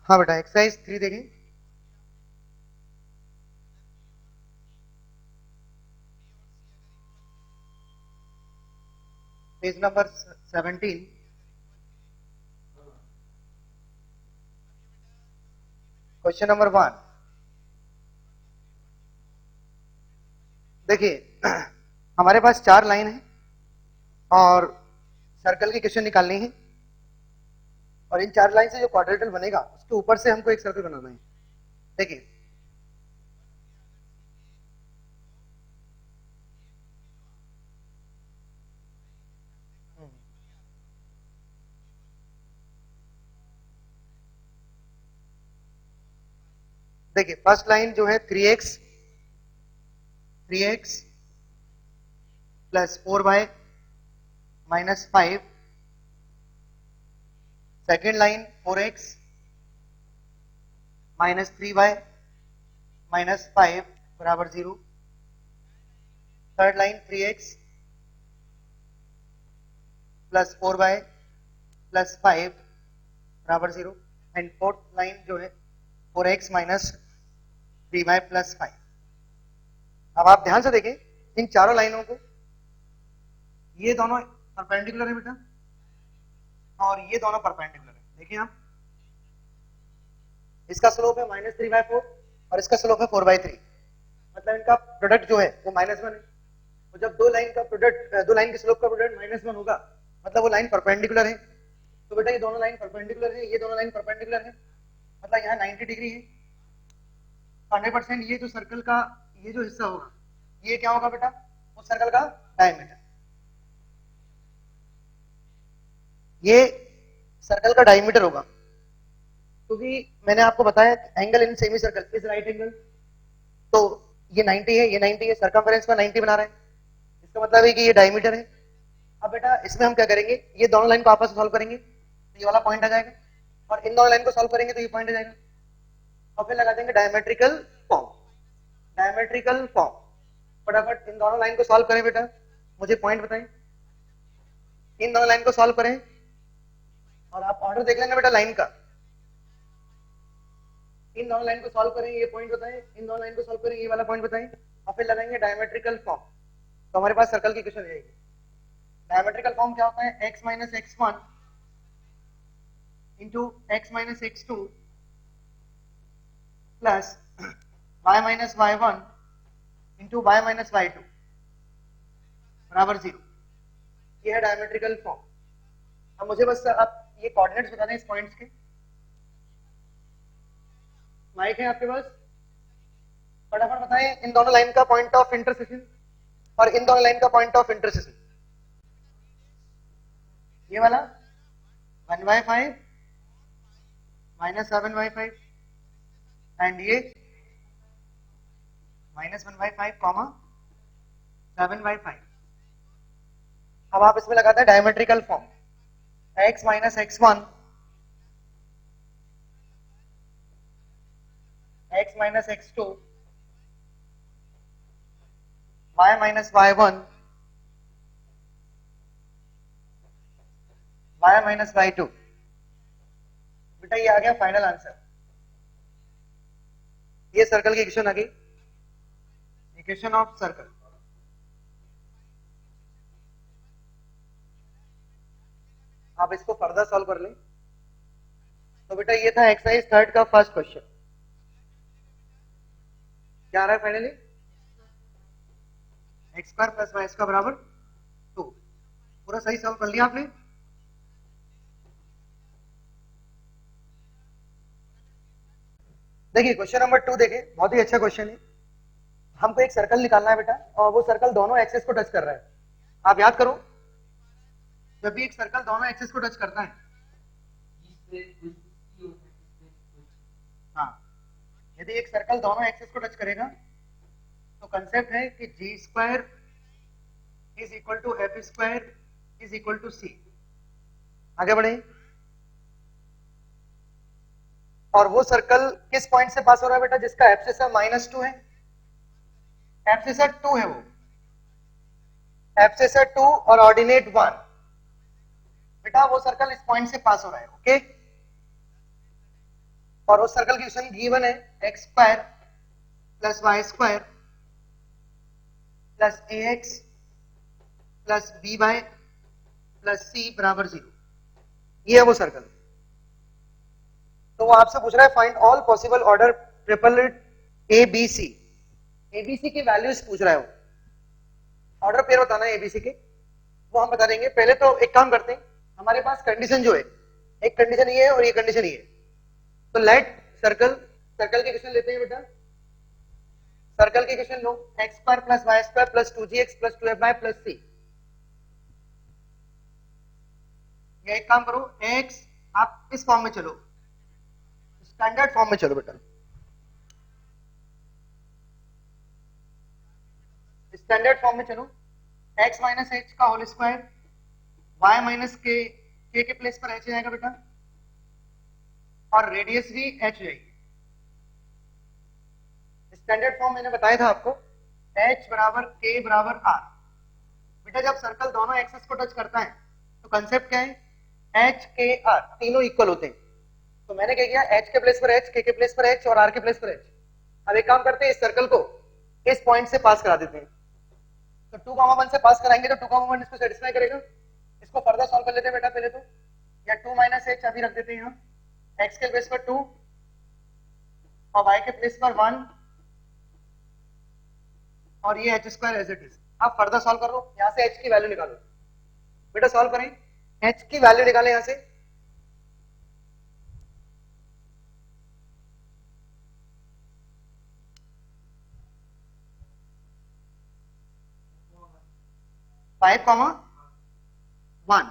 हाँ बेटा एक्सरसाइज 3 देखें। Page number 17। Question number 1। देखिए हमारे पास 4 लाइन है और सर्कल की क्वेश्चन निकालनी है, और इन 4 लाइन से जो क्वाड्रेटल बनेगा उसके ऊपर से हमको एक सर्कल बनाना है। देखिए देखिए फर्स्ट लाइन जो है 3x plus 4y minus 5। Second line 4x minus 3y minus 5 बराबर 0। Third line 3x plus 4y plus 5 बराबर 0। एंड फोर्थ लाइन जो है 4x माइनस 3y प्लस 5। अब आप ध्यान से देखें इन चारों लाइनों को, ये दोनों परपेंडिकुलर है बेटा और ये दोनों परपेंडिकुलर है। देखिए आप, इसका स्लोप है -3/4 और इसका स्लोप है 4/3। मतलब इनका प्रोडक्ट जो है वो -1 है। तो जब दो लाइन का प्रोडक्ट, दो लाइन के स्लोप का प्रोडक्ट -1 होगा मतलब वो लाइन परपेंडिकुलर है। तो बेटा ये दोनों लाइन परपेंडिकुलर है, ये दोनों लाइन परपेंडिकुलर है, मतलब यहाँ 90 डिग्री है। 100%। ये जो सर्कल का ये जो हिस्सा होगा ये क्या होगा बेटा, उस सर्कल का डायमीटर। ये सर्कल का डायमीटर होगा, क्योंकि मैंने आपको बताया angle in semi circle is right angle. तो ये 90 है, ये 90 है, सर्कमफेरेंस का 90 बना रहे हैं, इसका मतलब है कि ये डायमीटर है। अब बेटा इसमें हम क्या करेंगे, ये दोनों लाइन को आपस में सॉल्व करेंगे तो ये वाला पॉइंट आ जाएगा, और इन दोनों लाइन को सॉल्व करेंगे तो ये पॉइंट आ जाएगा, और फिर लगा देंगे डायमेट्रिकल फॉर्म। Diametrical form. फटाफट इन दोनों लाइन को सॉल्व करें बेटा, मुझे पॉइंट बताएं। इन दोनों लाइन को सॉल्व करें और आप ऑर्डर देख लेंगे बेटा लाइन का। इन दोनों लाइन को सॉल्व करें, ये पॉइंट बताएं, इन दोनों लाइन को सॉल्व करें, ये वाला पॉइंट बताएं, और फिर लगाएंगे डायमेट्रिकल फॉर्म। तो हमारे पास सर्कल की क्वेश्चन रहेगी। डायमेट्रिकल फॉर्म क्या होता है, x minus x1 into x minus x2 plus y minus y1 into y minus y2 बराबर 0। ये है डायमेट्रिकल फॉर्म। अब मुझे बस आप ये कोऑर्डिनेट्स बता दें इस पॉइंट्स के। माइक है आपके पास, फटाफट बताएं इन दोनों लाइन का पॉइंट ऑफ इंटरसेक्शन और इन दोनों लाइन का पॉइंट ऑफ इंटरसेक्शन। ये वाला 1/5 माइनस 7/5 एंड ये -1/5 कॉमा 7/5। अब आप इसमें लगाते हैं diametrical form, x minus x1 x minus x2 y minus y1 y minus y2। बेटा ये आ गया फाइनल आंसर। ये सर्कल की इक्वेशन आ गई, इक्वेशन ऑफ सर्कल। आप इसको फर्दर सॉल्व कर लें। तो बेटा ये था एक्सरसाइज 3 का फर्स्ट क्वेश्चन। क्या आ रहा है finally, x square plus Y square बराबर 2। पूरा सही सॉल्व कर लिया आपने। देखिए क्वेश्चन नंबर 2 देखें, बहुत ही अच्छा क्वेश्चन है। हमको एक सर्कल निकालना है बेटा, और वो सर्कल दोनों एक्सेस को टच कर रहा है। आप याद करो, जब भी एक सर्कल दोनों एक्सेस को टच करता है, हाँ, यदि एक सर्कल दोनों एक्सेस को टच करेगा तो कंसेप्ट है कि G square is equal to F square is equal to C. आगे बढ़े। और वो सर्कल किस पॉइंट से पास हो रहा है बेटा, जिसका एब्सिस -2 है। एब्सिस 2 है वो, एब्सिस 2 और ऑर्डिनेट 1। बेटा वो सर्कल इस पॉइंट से पास हो रहा है, ओके। और उस सर्कल की इक्वेशन गिवन है X square plus Y square plus A X plus B Y plus C बराबर 0। ये है वो सर्कल। तो वो आपसे पूछ रहा है find all possible order triple A B C. ABC की वैल्यूज पूछ रहा है वो। ऑर्डर पेयर बताना है एबीसी के, वो हम बता देंगे। पहले तो एक काम करते हैं, हमारे पास कंडीशन जो है, एक कंडीशन ये है और ये कंडीशन ये है। तो लेट सर्कल की इक्वेशन लेते हैं बेटा। सर्कल की इक्वेशन लो, X square plus Y square plus 2gx plus 2fy plus C. ये एक काम करो, एक्स आप इस फॉर्म में चलो, स्टैंडर्ड फॉर्म में चलो बेटा। स्टैंडर्ड फॉर्म में चलो, x माइनस एच का होल स्क्वायर y माइनस के प्लेस पर h जाएगा बेटा, और रेडियस भी h जाएगी। स्टैंडर्ड फॉर्म मैंने बताया था आपको, h बराबर k बराबर r। बेटा जब सर्कल दोनों एक्सेस को टच करता है तो कंसेप्ट क्या है, h k r तीनों इक्वल होते हैं। तो मैंने क्या किया, h के प्लेस पर h, k के प्लेस पर h और r के प्लेस पर h। अब एक काम करते हैं, इस सर्कल को इस पॉइंट से पास करा देते हैं। तो 2,1 से पास कराएंगे तो 2,1 इसको सेटिस्फाई करेगा। इसको फर्दर सॉल्व कर लेते हैं बेटा पहले तो, या 2 माइनस एच अभी रख देते हैं यहाँ, x के प्लेस पर 2 और y के प्लेस पर 1 और ये h square as it is. आप फर्दर सॉल्व कर लो, यहाँ से h की वैल्यू निकालो बेटा। सॉल्व करें, h की वैल्यू निकालें यहाँ से। फाइव कॉमा 1,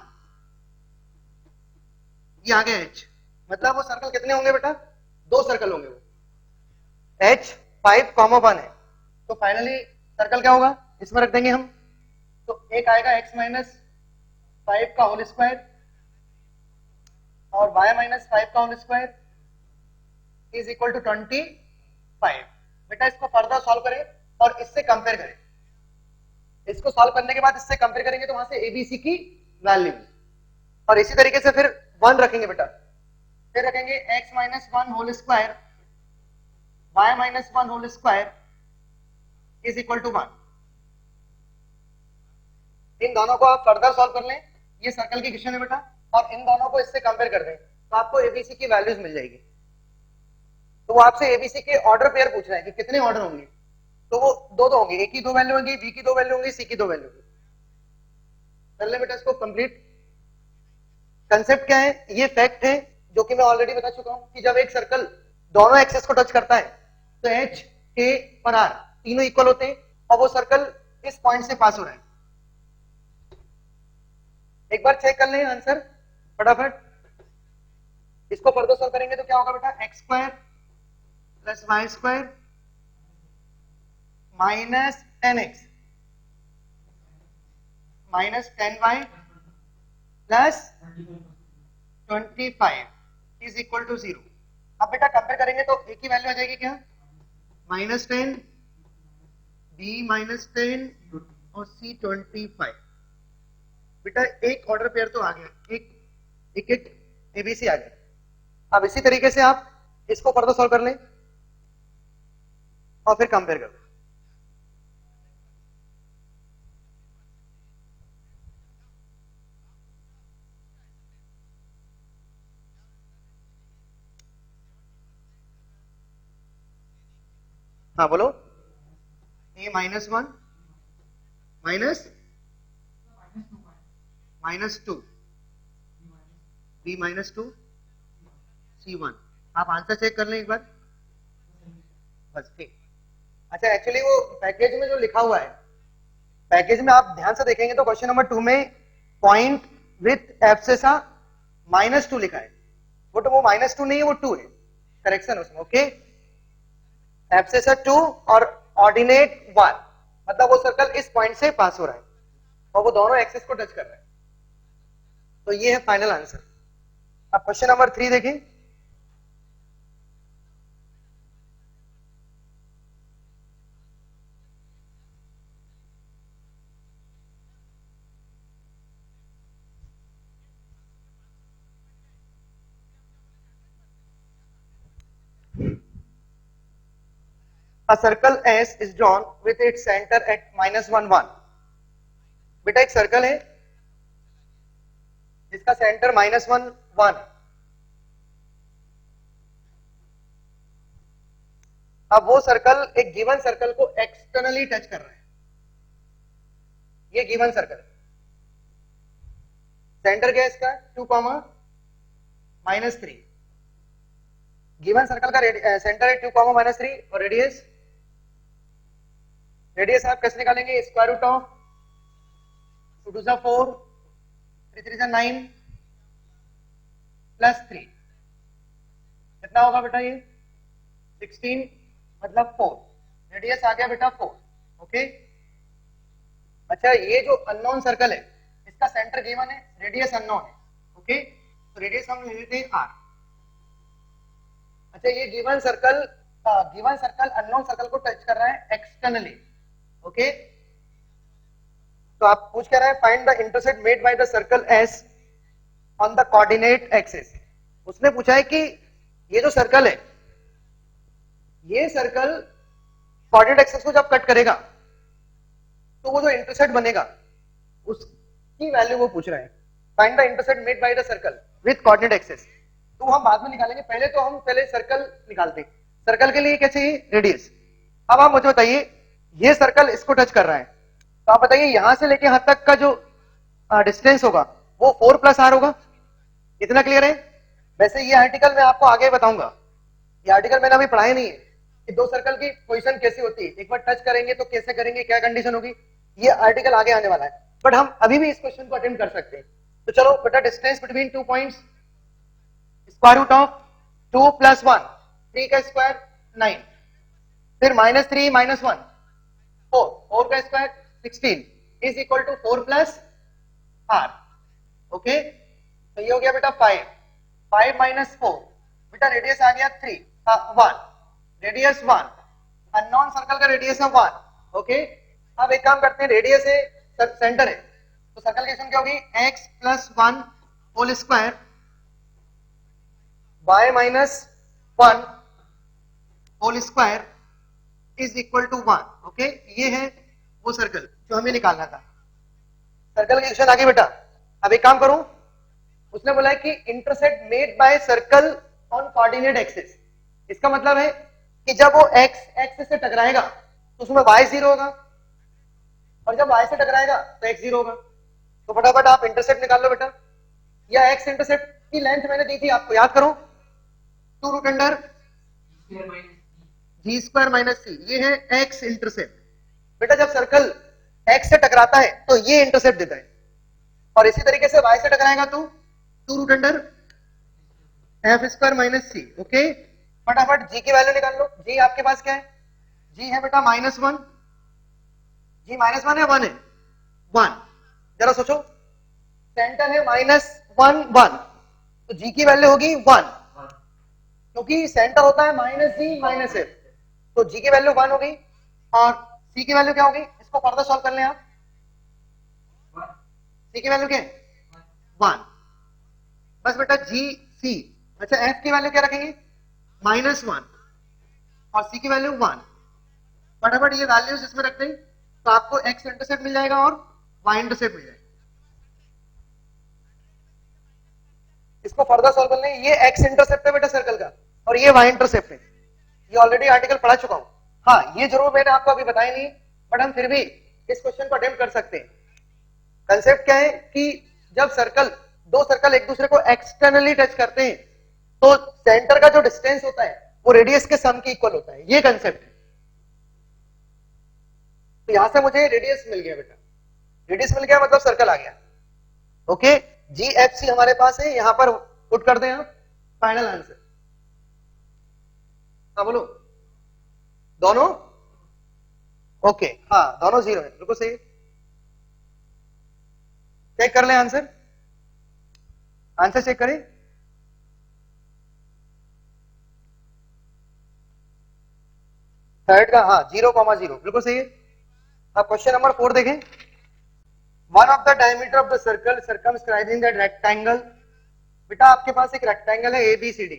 ये आ गया h। मतलब वो सर्कल कितने होंगे बेटा, 2 सर्कल होंगे वो। h 5, 1 है। तो फाइनली सर्कल क्या होगा, इसमें रख देंगे हम। तो एक आएगा x माइनस 5 का होल स्क्वायर और y माइनस 5 का whole square is equal to 25। बेटा इसको फर्दर सॉल्व करें और इससे कंपेयर करें। इसको सॉल्व करने के बाद इससे कंपेयर करेंगे तो वहां से एबीसी की वैल्यू, और इसी तरीके से फिर 1 रखेंगे बेटा। फिर रखेंगे x minus 1 whole square y minus 1 whole square is equal to 1। इन दोनों को आप फर्दर सॉल्व कर लें, ये सर्कल की इक्वेशन है बेटा, और इन दोनों को इससे कंपेयर कर दें तो आपको एबीसी की वैल्यूज मिल जाएगी। तो वो आपसे एबीसी के ऑर्डर पेयर पूछ रहा है कि कितने ऑर्डर होंगे। तो वो दो होंगे, ए की 2 वैल्यू होंगी, बी की 2 वैल्यू होंगी, सी की 2 वैल्यू होंगी। कर ले बेटा इसको कंप्लीट। कंसेप्ट क्या है, ये फैक्ट है जो कि मैं ऑलरेडी बता चुका हूं कि जब एक सर्कल दोनों एक्सेस को टच करता है तो एच, के और आर तीनों इक्वल होते हैं, और वो सर्कल इस पॉइंट से पास हो रहा है। एक बार चेक कर लें आंसर फटाफट। इसको फर्दर सॉल्व करेंगे तो क्या होगा बेटा, x square plus Y square minus 10x minus 10y plus 25 is equal to 0। अब बेटा कंपेयर करेंगे तो a की वैल्यू आ जाएगी क्या, -10, b -10 और c 25। बेटा एक ऑर्डर पेयर तो आ गया, एक एबीसी आ गया। अब इसी तरीके से आप इसको फर्दर सॉल्व कर लें और फिर कंपेयर कर लें। हाँ बोलो, a -1 -2 b -2 c1। आप आंसर चेक कर लें एक बार बस, ठीक। अच्छा एक्चुअली वो पैकेज में जो लिखा हुआ है, पैकेज में आप ध्यान से देखेंगे तो क्वेश्चन नंबर 2 में पॉइंट विथ एब्सेसा -2 लिखा है। वो तो वो -2 नहीं है, वो 2 है, करेक्शन उसमें। ओके, एब्सेसा 2 और ऑर्डिनेट 1, मतलब वो सर्कल इस पॉइंट से पास हो रहा है और वो दोनों एक्सेस को टच कर रहा है। तो ये है फाइनल आंसर। अब क्वेश्चन नंबर 3 देखें। A circle S is drawn with its center at -1 1. बेटा एक सर्कल है जिसका सेंटर -1 1. अब वो सर्कल एक गिवन सर्कल को एक्सटर्नली टच कर रहा है. ये गिवन सर्कल सेंटर क्या है इसका 2, -3. गिवन सर्कल का सेंटर है 2, -3 और रेडियस आप कैसे निकालेंगे? Square root of 2 2 4 3 3 9 plus 3. कितना होगा बेटा? ये 16 मतलब 4. रेडियस आ गया बेटा 4. ओके. अच्छा, ये जो अननोन सर्कल है इसका सेंटर गिवन है, रेडियस अननोन है. ओके, तो रेडियस हम ले लेते हैं r. अच्छा, ये गिवन सर्कल अननोन सर्कल को टच कर रहा है एक्सटर्नली. ओके, तो आप पूछ कर रहे हैं find the intercept made by the circle S on the coordinate axis. उसने पूछा है कि ये जो सर्कल है, ये सर्कल कोऑर्डिनेट एक्सिस को जब कट करेगा तो वो जो इंटरसेप्ट बनेगा उसकी वैल्यू वो पूछ रहा है. Find the intercept made by the circle with coordinate axis. तो हम बाद में निकालेंगे, पहले सर्कल निकालते हैं. सर्कल के लिए क्या चाहिए? रेडियस. अब आप मुझे बताइए, ये सर्कल इसको टच कर रहा है, तो आप बताइए यहां से लेके यहां तक का जो डिस्टेंस होगा वो 4 + r होगा. इतना क्लियर है? वैसे ये आर्टिकल मैं आपको आगे बताऊंगा. ये आर्टिकल मैंने अभी पढ़ाया नहीं है कि दो सर्कल की पोजीशन कैसी होती है, एक बार टच करेंगे तो कैसे करेंगे, क्या कंडीशन होगी. ये आर्टिकल आगे आने वाला है, बट हम अभी भी इस क्वेश्चन को अटेम्प्ट कर सकते हैं. तो चलो बेटा, distance between 2 points, square root of 2 + 1 3 का स्क्वायर 9, फिर -3 - 1 4 का square 16 is equal to 4 + r. Okay, तो ये हो गया बेटा 5 - 4. बेटा रेडियस आ गया 3 1, रेडियस 1, अननोन सर्कल का रेडियस है 1. ओके, अब एक काम करते हैं, रेडियस है, सेंटर है, तो सर्कल की क्या होगी? x + 1 whole square y - 1 whole square is equal to 1. Okay, ये है वो सर्कल जो हमें निकालना था. सर्कल की क्वेश्चन आगे बेटा. अब एक काम करूं, उसने बोला है कि intercept made by circle on coordinate axis. इसका मतलब है कि जब वो x एक्सिस से टकराएगा तो उसमें y 0 होगा, और जब y से टकराएगा तो x 0 होगा. तो फटाफट आप इंटरसेप्ट निकाल लो बेटा. या x इंटरसेप्ट की लेंथ मैंने दी थी आपको, याद करो, 2√g² - c. ये है x इंटरसेप्ट. बेटा जब सर्कल x से टकराता है तो ये इंटरसेप्ट देता है, और इसी तरीके से y से टकराएगा तो 2√f² - c. ओके, फटाफट g की वैल्यू निकाल लो. g आपके पास क्या है? g है बेटा -1. g -1 है 1 है? 1. जरा सोचो, सेंटर है -1 1, तो g की वैल्यू होगी 1, क्योंकि सेंटर होता है -g - f, तो g की वैल्यू 1 होगी. और c की वैल्यू क्या होगी? इसको फर्दर सॉल्व कर लें आप. c की वैल्यू क्या है? 1. बस बेटा g c. अच्छा, f की वैल्यू क्या रखेंगे? -1 और c की वैल्यू 1. फटाफट ये वैल्यूज इसमें रख दें तो आपको x इंटरसेप्ट मिल जाएगा और y इंटरसेप्ट मिल जाएगा. इसको फर्दर सॉल्व कर लें. ये x इंटरसेप्ट है बेटा सर्कल का, और ये y इंटरसेप्ट है. ये ऑलरेडी आर्टिकल पढ़ा चुका हूं. हाँ, ये जरूर मैंने आपको अभी बताया नहीं, बट हम फिर भी इस क्वेश्चन को अटेम्प्ट कर सकते हैं. कंसेप्ट क्या है कि जब दो सर्कल एक दूसरे को एक्सटर्नली टच करते हैं तो सेंटर का जो डिस्टेंस होता है वो रेडियस के सम के इक्वल होता है. ये कंसेप्ट है. तो यहां से मुझे रेडियस मिल गया बेटा. रेडियस मिल गया मतलब सर्कल आ गया. ओके, GFC हमारे पास है, यहां पर पुट कर दें आप फाइनल आंसर. हाँ बोलो, दोनों ओके. हाँ, दोनों 0 है, बिल्कुल सही. चेक कर लें आंसर. आंसर चेक करें. थर्ड का, हाँ, 0,0 बिल्कुल सही है. अब क्वेश्चन नंबर 4 देखें. One of the diameter of the circle circumscribing the rectangle. बेटा आपके पास एक रेक्टेंगल है ABCD,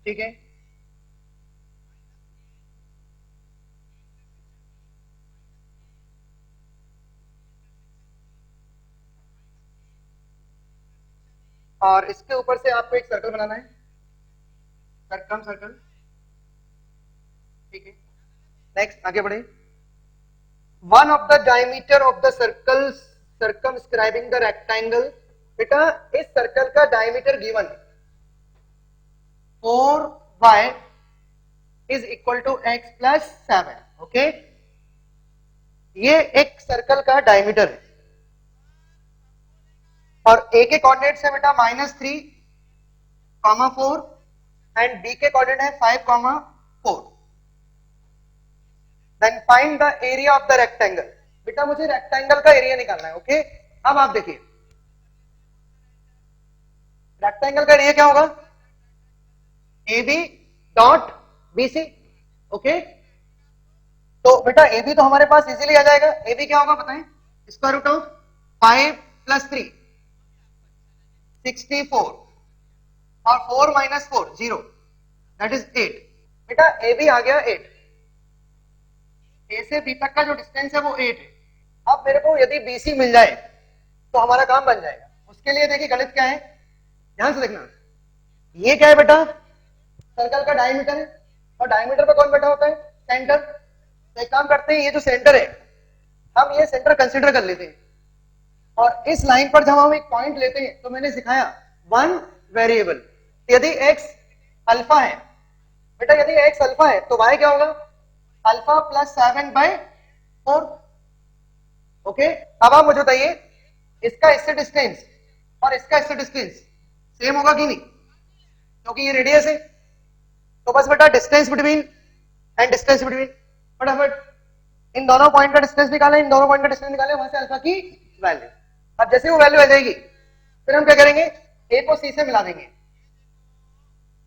ठीक है. और इसके ऊपर से आपको एक सर्कल बनाना है, सर्कम सर्कल, ठीक है। नेक्स्ट आगे बढ़े। One of the diameter of the circle circumscribing the rectangle, बेटा इस सर्कल का diameter given 4y is equal to x plus 7, okay. ये एक सर्कल का डायमीटर है और a के कोऑर्डिनेट्स है बेटा -3, -4 एंड b के कोऑर्डिनेट है 5, 4। Then find the area of the rectangle, बेटा मुझे रेक्टेंगल का एरिया निकालना है, ओके। अब आप देखिए रेक्टेंगल का एरिया क्या होगा, AB डॉट BC, ओके। तो बेटा AB तो हमारे पास इजीली आ जाएगा। AB क्या होगा बताएं, स्क्वायर रूट ऑफ 5 प्लस 3 64 और 4 माइनस 4 0, दैट इज 8। बेटा AB आ गया 8, A से B तक का जो डिस्टेंस है वो 8 है। अब मेरे को यदि BC मिल जाए तो हमारा काम बन जाएगा। उसके लिए देखिए गणित क्या है, ध्यान से देखना। ये क्या है बेटा, सर्कल का डायमीटर है और डायमीटर पे कौन बैठा होता है, सेंटर। तो एक काम करते हैं, ये जो सेंटर है हम ये सेंटर कंसीडर कर लेते हैं और इस लाइन पर जब हम एक पॉइंट लेते हैं तो मैंने सिखाया वन वेरिएबल। यदि x अल्फा है, बेटा यदि x अल्फा है तो y क्या होगा, अल्फा प्लस 7/4, ओके। अब आप मुझे बताइए इसका इससे डिस्टेंस और इसका इससे डिस्टेंस सेम होगा कि नहीं, क्योंकि ये रेडियस है। तो बस बेटा distance between and distance between, फटाफट इन दोनों पॉइंट का डिस्टेंस निकालें, इन दोनों पॉइंट का डिस्टेंस निकालें, वहां से अल्फा की वैल्यू। अब जैसे वो वैल्यू आ जाएगी फिर हम क्या करेंगे, ए को सी से मिला देंगे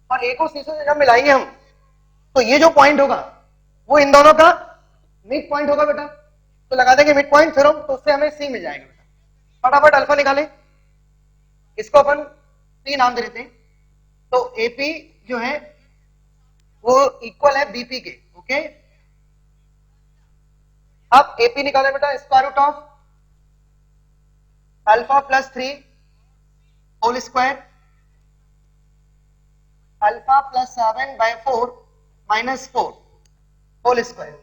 और ए को सी से जब मिलाएंगे हम तो ये जो पॉइंट होगा वो इन दोनों का मिड पॉइंट होगा बेटा। तो लगा देंगे मिड पॉइंट फिर हम, तो उससे हमें सी मिल जाएगा बेटा। फटाफट अल्फा निकालें, इसको अपन सी नाम दे देते हैं। तो एपी जो है वो इक्वल है बीपी के, ओके। अब एपी निकाले बेटा, square root of alpha plus 3 whole square alpha plus 7/4 minus 4 whole square.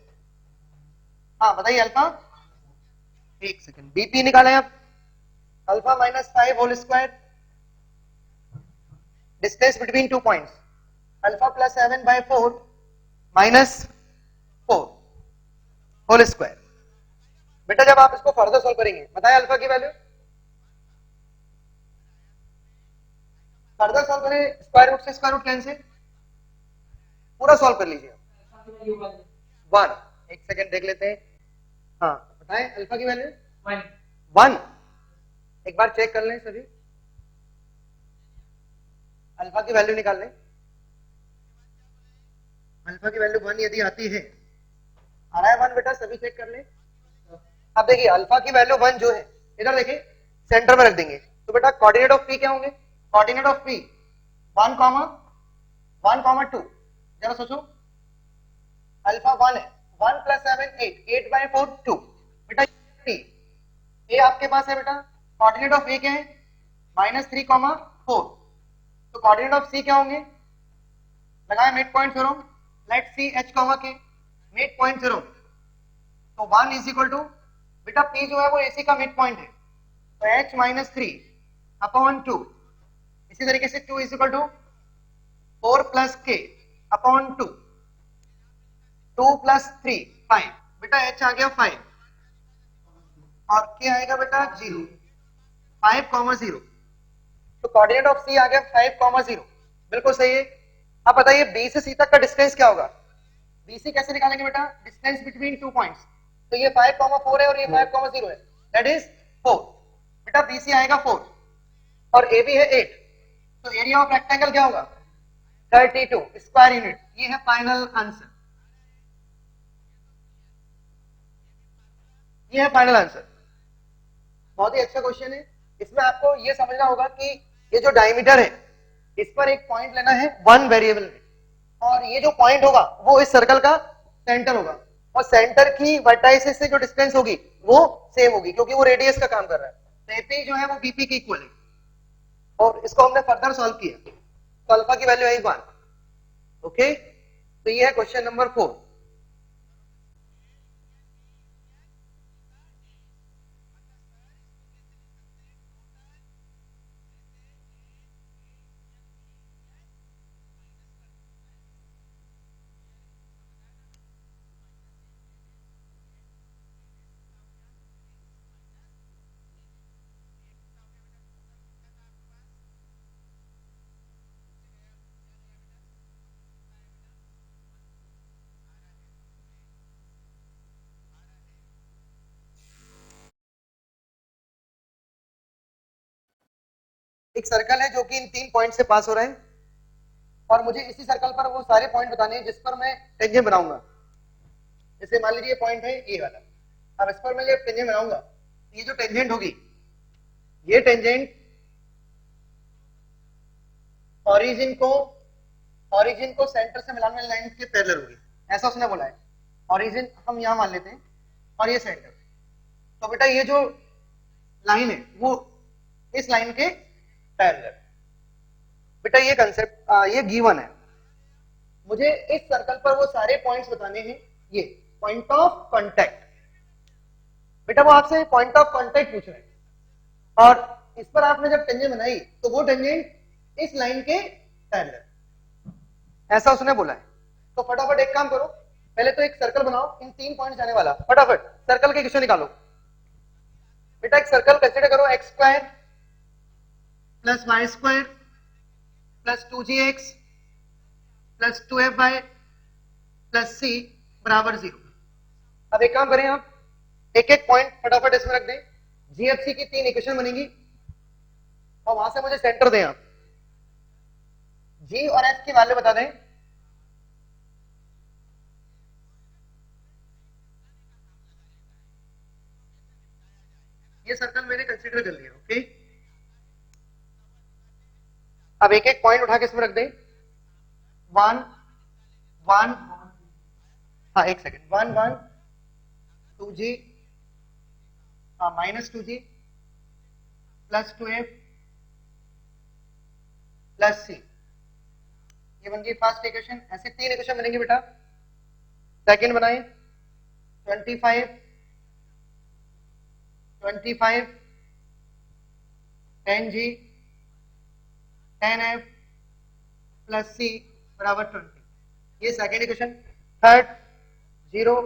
हाँ बताइए अल्फा, एक सेकेंड, बीपी निकाले आप, alpha minus 5 whole square, distance between 2 points, alpha plus 7/4 minus 4 whole square. बेटा जब आप इसको फर्दर सॉल्व करेंगे, बताएं अल्फा की वैल्यू, फर्दर सॉल्व करें, स्क्वायर रूट से स्क्वायर रूट कैंसिल, पूरा सॉल्व कर लीजिए 1। एक सेकेंड देख लेते हैं, हाँ बताएं अल्फा की वैल्यू 1। एक बार चेक कर लें सभी, अल्फा की वैल्यू निकाल लें। अल्फा की वैल्यू 1 यदि आती है, आ रहा है 1 बेटा, सभी चेक कर लें। अब देखिए अल्फा की वैल्यू 1 जो है, इधर देखिए सेंटर में रख देंगे। तो बेटा कोऑर्डिनेट ऑफ पी क्या होंगे, कोऑर्डिनेट ऑफ पी 1, 2। जरा सोचो, अल्फा 1 है, 1 प्लस 7 8, 8/4 2। बेटा पी ए आपके पास है बेटा, कोऑर्डिनेट ऑफ ए क्या है, -3, 4। तो कोऑर्डिनेट ऑफ सी क्या होंगे, लगाए mid point theorem, let C H K mid point theorem. तो 1 इज इक्वल टू, बेटा पी जो है वो एसी का मिड पॉइंट है, तो h -3/2। इसी तरीके से 2 is equal to 4 plus k upon 2, 2 plus 3 5। बेटा h आ गया 5 और k आएगा बेटा 0, 5, 0। तो कोऑर्डिनेट ऑफ c आ गया 5, 0, बिल्कुल सही है। अब बताइए b से c तक का डिस्टेंस क्या होगा, bc कैसे निकालेंगे बेटा, डिस्टेंस बिटवीन 2 पॉइंट्स। तो ये 5, 4 है और ये 5, 0 है, दैट इज 4। बेटा bc आएगा 4 और ab है 8। तो एरिया ऑफ रेक्टेंगल क्या होगा, 32 स्क्वायर यूनिट। ये है फाइनल आंसर, ये है फाइनल आंसर। बहुत ही अच्छा क्वेश्चन है। इसमें आपको ये समझना होगा कि ये जो डायमीटर है इस पर एक पॉइंट लेना है वन वेरिएबल में, और ये जो पॉइंट होगा वो इस सर्कल का सेंटर होगा और सेंटर की वर्टाइसिस से जो डिस्टेंस होगी वो सेम होगी, क्योंकि वो रेडियस का काम कर रहा है। तो एपी जो है वो बीपी के इक्वल है। और इसको हमने फर्दर सॉल्व किया तो अल्फा की वैल्यू आई 1। ओके, तो ये है क्वेश्चन नंबर 4। एक सर्कल है जो कि इन 3 पॉइंट से पास हो रहा है और मुझे इसी सर्कल पर वो सारे पॉइंट बताने हैं जिस पर मैं टेंजेंट बनाऊंगा। जैसे मान लीजिए पॉइंट है ये वाला, अब इस पर मैं ये टेंजेंट बनाऊंगा, ये जो टेंजेंट होगी ये टेंजेंट ओरिजिन को सेंटर से मिलाने वाली लाइन के पैरेलल होगी, ऐसा उसने बोला है। ओरिजिन हम यहां मान लेते हैं और ये सेंटर, तो बेटा ये जो लाइन है वो इस लाइन के पैरेलल। बेटा ये कंसेप्ट ये गिवन है, मुझे इस सर्कल पर वो सारे पॉइंट्स बताने हैं। ये पॉइंट ऑफ कांटेक्ट, बेटा वो आपसे पॉइंट ऑफ कांटेक्ट पूछ रहे हैं और इस पर आपने जब टेंजेंट बनाई तो वो टेंजेंट इस लाइन के पैरेलल, ऐसा उसने बोला है। तो फटाफट एक काम करो, पहले तो एक सर्कल बनाओ इन 3 पॉइंट जाने वाला, फटाफट सर्कल के इक्वेशन निकालो। बेटा एक सर्कल कंसीडर करो, x square plus Y square plus 2gx plus 2fy plus c बराबर 0। अब एक काम करें, आप एक एक पॉइंट फटाफट इसमें रख दें, जीएफसी की 3 इक्वेशन बनेगी और वहां से मुझे सेंटर दें। आप जी और एफ की वैल्यू बता दें। ये सर्कल मैंने कंसीडर कर लिया। ओके, अब एक एक पॉइंट उठा के इसमें रख दें। 1 1, हाँ एक second, 1 1 2g minus 2g plus 2f plus c, ये बन गई फर्स्ट इक्वेशन। ऐसे 3 इक्वेशन बनेंगे बेटा। सेकंड बनाए 25 10g 10f प्लस c बराबर 20, ये second equation. Third 0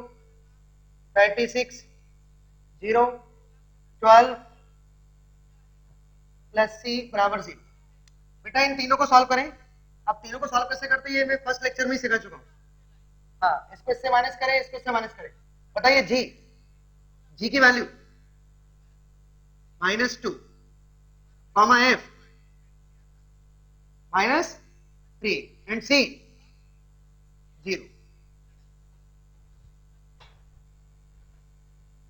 36 0 12 plus c बराबर 0। बेटा इन तीनों को सॉल्व करें। अब तीनों को सॉल्व कैसे करते हैं ये मैं फर्स्ट लेक्चर में ही सिखा चुका हूं। हाँ, इसको इससे माइनस करें, इसको इससे माइनस करें। बताइए जी की value -2 comma f -3 and c 0।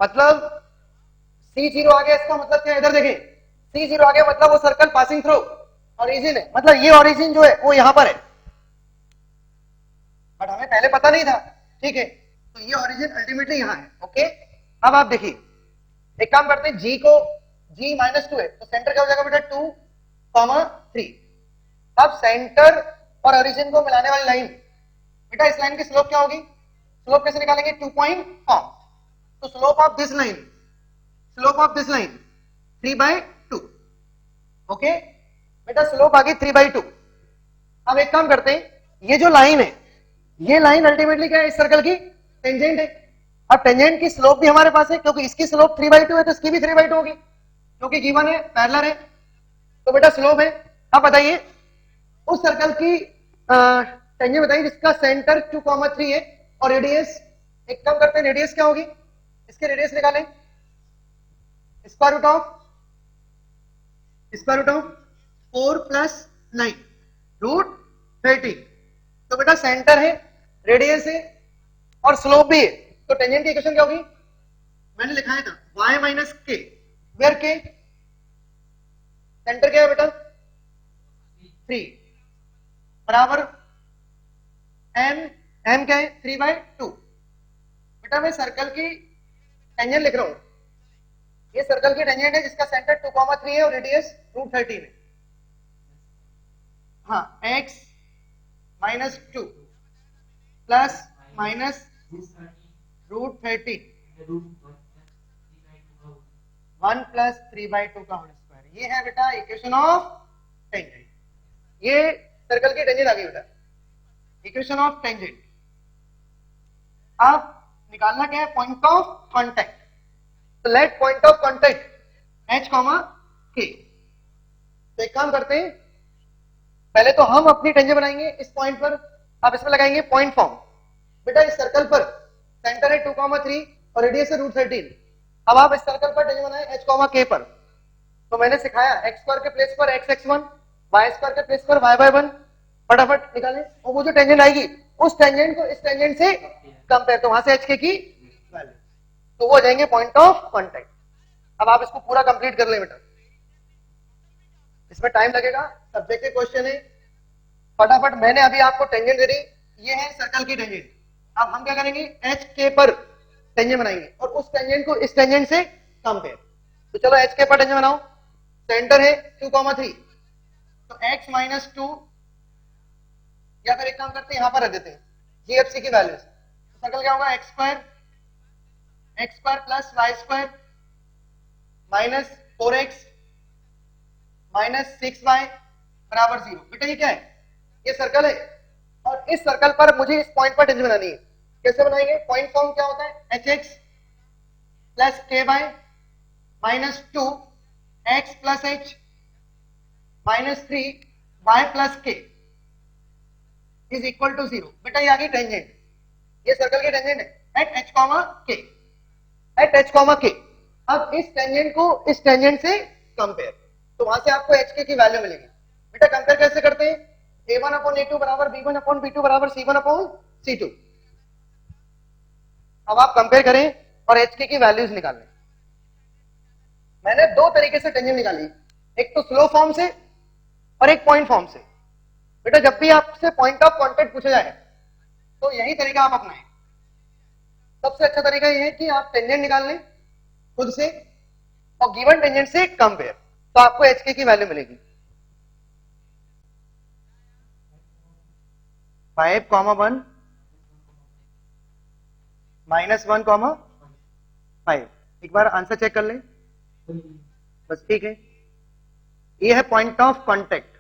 मतलब c 0 आ गया, इसका मतलब क्या है? इधर देखें, c 0 आ गया मतलब वो सर्कल पासिंग थ्रू ओरिजिन है, मतलब ये ओरिजिन जो है वो यहां पर है, बट हमें पहले पता नहीं था। ठीक है, तो ये ओरिजिन अल्टीमेटली यहां है। ओके, अब आप देखिए एक काम करते हैं, g -2 है तो सेंटर क्या हो जाएगा बेटा 2 3। अब सेंटर और ओरिजिन को मिलाने वाली लाइन, बेटा इस लाइन की स्लोप क्या होगी? स्लोप कैसे निकालेंगे? 2 पॉइंट फॉर्म, तो slope of this line 3/2। Okay बेटा, स्लोप आ गई 3/2। अब एक काम करते हैं, ये जो लाइन है ये लाइन अल्टीमेटली क्या है? इस सर्कल की टेंजेंट है। अब टेंजेंट की स्लोप भी हमारे पास है, क्योंकि इसकी स्लोप 3/2 है तो इसकी भी 3/2 होगी, क्योंकि गिवन है, पैरेलल है, तो बेटा स्लोप है। अब बताइए उस सर्कल की टेंजेंट बताइए जिसका सेंटर 2,3 है और रेडियस, एक काम करते हैं रेडियस क्या होगी, इसके रेडियस निकालें, स्क्वायर रूट ऑफ 4 + 9 √13। तो बेटा सेंटर है, रेडियस है और स्लोप भी है, तो टेंजेंट की इक्वेशन क्या होगी? मैंने लिखा है था y - k, where k centre क्या है बेटा 3 बराबर m क्या है 3/2। बेटा मैं सर्कल की टेंजेंट लिख रहा हूं, ये सर्कल की टेंजेंट है जिसका सेंटर 2,3 है और रेडियस √13 है। हाँ x minus 2 plus minus √30 1 plus 3/2 का होल स्क्वायर। ये है बेटा इक्वेशन ऑफ टेंजेंट। ये सर्कल की टेंजेंट आ गई बेटा, इक्वेशन ऑफ टेंजेंट। अब निकालना क्या है, पॉइंट ऑफ कांटेक्ट। तो let point of contact h, k। तो एक काम करते हैं, पहले तो हम अपनी टेंजेंट बनाएंगे इस पॉइंट पर, अब इसमें लगाएंगे पॉइंट फॉर्म। बेटा इस सर्कल पर सेंटर है 2,3 और रेडियस है √13। अब आप इस सर्कल पर टेंजेंट बनाए h, k पर। तो मैंने सिखाया x स्क्वायर के प्लेस पर x(x1), y स्क्वायर के प्लेस पर y/1। फटाफट निकालें, और वो जो टेंजेंट आएगी उस टेंजेंट को इस टेंजेंट से कंपेयर, तो वहां से h, k की वैल्यू, तो वो हो जाएंगे पॉइंट ऑफ कांटेक्ट। अब आप इसको पूरा कंप्लीट कर लें बेटा, इसमें टाइम लगेगा, सब्जेक्टिव क्वेश्चन है। फटाफट, मैंने अभी आपको टेंजेंट दे दी, ये है सर्कल की टेंजेंट। अब हम क्या करेंगे, एच के पर टेंजेंट बनाएंगे और उस टेंजेंट को इस टेंजेंट से कंपेयर। तो चलो एच के पर टेंजेंट बनाओ। सेंटर है 2,3, तो x माइनस 2, या फिर एक काम करते हैं यहां पर रख देते हैं जीएफसी की वैल्यूज। तो सर्कल क्या होगा, x square plus Y square minus 4x minus 6y बराबर 0। बेटा ये क्या है, ये सर्कल है, और इस सर्कल पर मुझे इस पॉइंट पर टेंजेंट बनानी है। कैसे बनाएंगे, पॉइंट फॉर्म क्या होता है, hx plus ky minus 2x plus h minus 3y plus k is equal to 0। बेटा ये आ गई टेंजेंट, ये सर्कल की टेंजेंट है at h, k, at h, k। अब इस टेंजेंट को इस टेंजेंट से कंपेयर, तो वहां से आपको एच के की वैल्यू मिलेगी। बेटा कंपेयर कैसे करते हैं, a1/a2 बराबर b1/b2 बराबर c1/c2। अब आप कंपेयर करें और एच के की वैल्यूज निकाल लें। मैंने दो तरीके से टेंजेंट निकाली, एक तो स्लो फॉर्म से और एक पॉइंट फॉर्म से। बेटा जब भी आपसे पॉइंट ऑफ कांटेक्ट पूछा जाए तो यही तरीका आप अपनाएं। सबसे अच्छा तरीका यह है कि आप टेंजेंट निकाल लें खुद से और गिवन टेंजेंट से कंपेयर, तो आपको एच के की वैल्यू मिलेगी। 5,1 माइनस 1,5। एक बार आंसर चेक कर लें, बस ठीक है। ये है पॉइंट ऑफ कांटेक्ट।